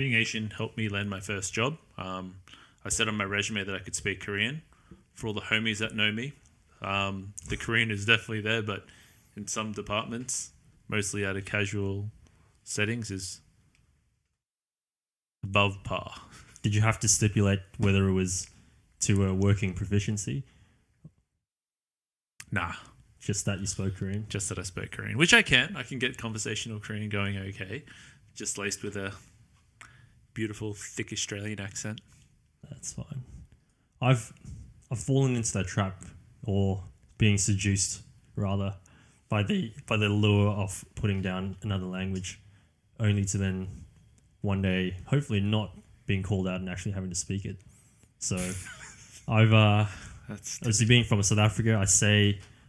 Being Asian helped me land my first job. I said on my resume that I could speak Korean. For all the homies that know me, the Korean is definitely there, but in some departments, mostly out of casual settings, is above par. Did you have to stipulate whether it was to a working proficiency? Nah, Just that you spoke Korean? just that I spoke Korean, which I can. I can get conversational Korean going okay, just laced with a beautiful, thick Australian accent. That's fine. I've fallen into that trap, or being seduced rather, by the lure of putting down another language, only to then one day hopefully not being called out and actually having to speak it. So I've That's obviously being from South Africa, I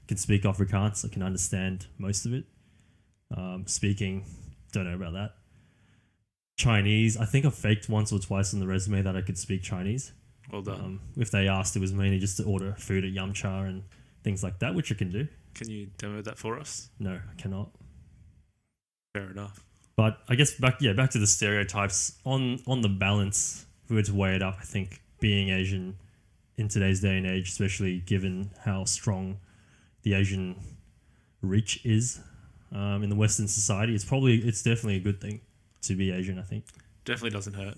can speak Afrikaans. I can understand most of it. Speaking, don't know about that. Chinese, I think I faked once or twice on the resume that I could speak Chinese. well done. If they asked, it was mainly just to order food at Yum Cha and things like that, which I can do. Can you demo that for us? No, I cannot. Fair enough. But I guess back to the stereotypes. On the balance, if we were to weigh it up, I think being Asian in today's day and age, especially given how strong the Asian reach is in the Western society, it's definitely a good thing to be Asian, I think. Definitely doesn't hurt.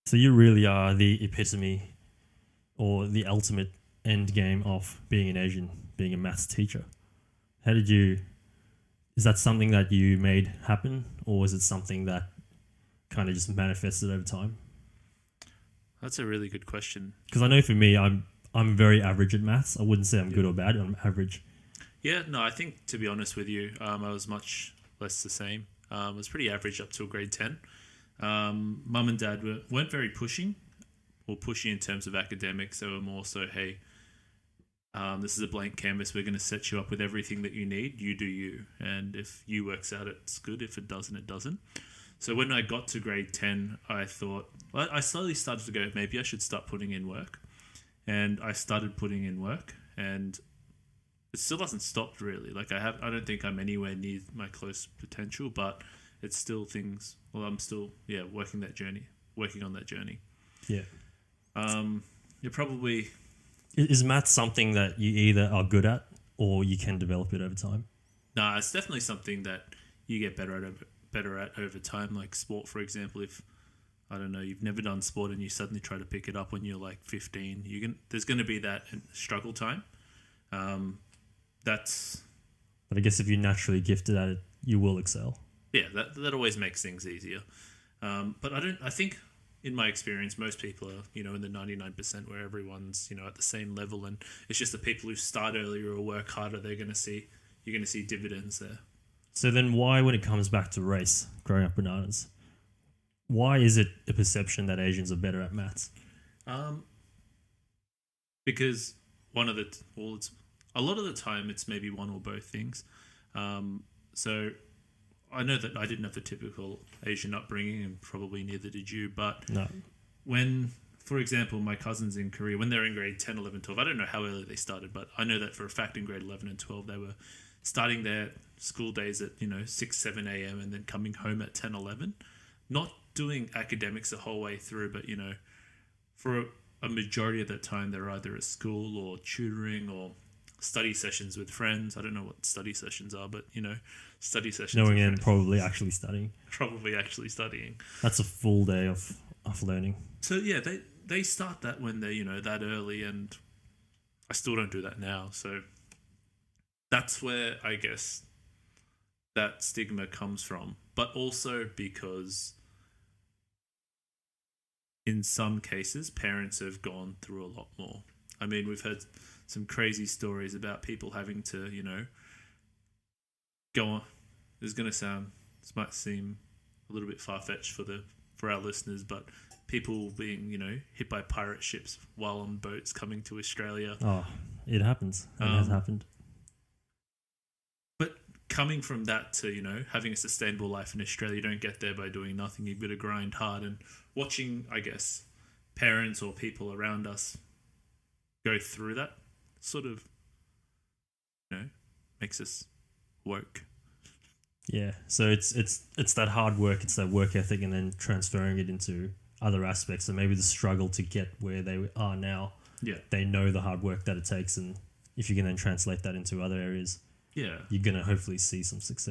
So you really are the epitome or the ultimate end game of being an Asian, being a maths teacher. Is that something that you made happen, or is it something that kind of just manifested over time? That's a really good question. Because I know for me, I'm very average at maths. I wouldn't say I'm good or bad. I'm average. Yeah, no, I think to be honest with you, I was much less the same. I was pretty average up till grade 10. Mum and dad weren't very pushing or pushy in terms of academics. They were more so, hey, this is a blank canvas. We're going to set you up with everything that you need. You do you. And if you works out, it's good. If it doesn't, it doesn't. So when I got to grade 10, I thought, I slowly started to go, maybe I should start putting in work. And I started putting in work, and it still hasn't stopped really. Like I don't think I'm anywhere near my close potential, but it's still things. Well, I'm still working on that journey. Yeah. You're probably Is maths something that you either are good at or you can develop it over time? nah. It's definitely something that you get better at over time. Like sport, for example. If I don't know, you've never done sport and you suddenly try to pick it up when you're like 15, there's going to be that struggle time. But I guess if you're naturally gifted at it, you will excel. Yeah, that always makes things easier. But I think in my experience, most people are, in the 99% where everyone's, at the same level. And it's just the people who start earlier or work harder, you're going to see dividends there. So then why, when it comes back to race, growing up bananas, why is it a perception that Asians are better at maths? Because it's a lot of the time it's maybe one or both things. So I know that I didn't have the typical Asian upbringing, and probably neither did you, but No. when, for example, my cousins in Korea, when they're in grade 10, 11, 12, I don't know how early they started, but I know that for a fact in grade 11 and 12, they were starting their school days at, 6, 7 a.m. and then coming home at 10, 11. Not doing academics the whole way through, but, for a majority of that time, they're either at school or tutoring or study sessions with friends. I don't know what study sessions are, but, study sessions. Knowing and probably actually studying. Probably actually studying. That's a full day of learning. So, yeah, they start that when they're, that early, and I still don't do that now. So that's where I guess that stigma comes from. But also because in some cases, parents have gone through a lot more. I mean, we've heard some crazy stories about people having to, go on. This might seem a little bit far-fetched for our listeners, but people being, hit by pirate ships while on boats coming to Australia. Oh, it happens. It has happened. But coming from that to, having a sustainable life in Australia, you don't get there by doing nothing. You've got to grind hard, and watching, I guess, parents or people around us go through that sort of, makes us woke. Yeah, so it's that hard work, it's that work ethic, and then transferring it into other aspects. And maybe the struggle to get where they are now. Yeah. They know the hard work that it takes, and if you can then translate that into other areas, Yeah. you're gonna hopefully see some success.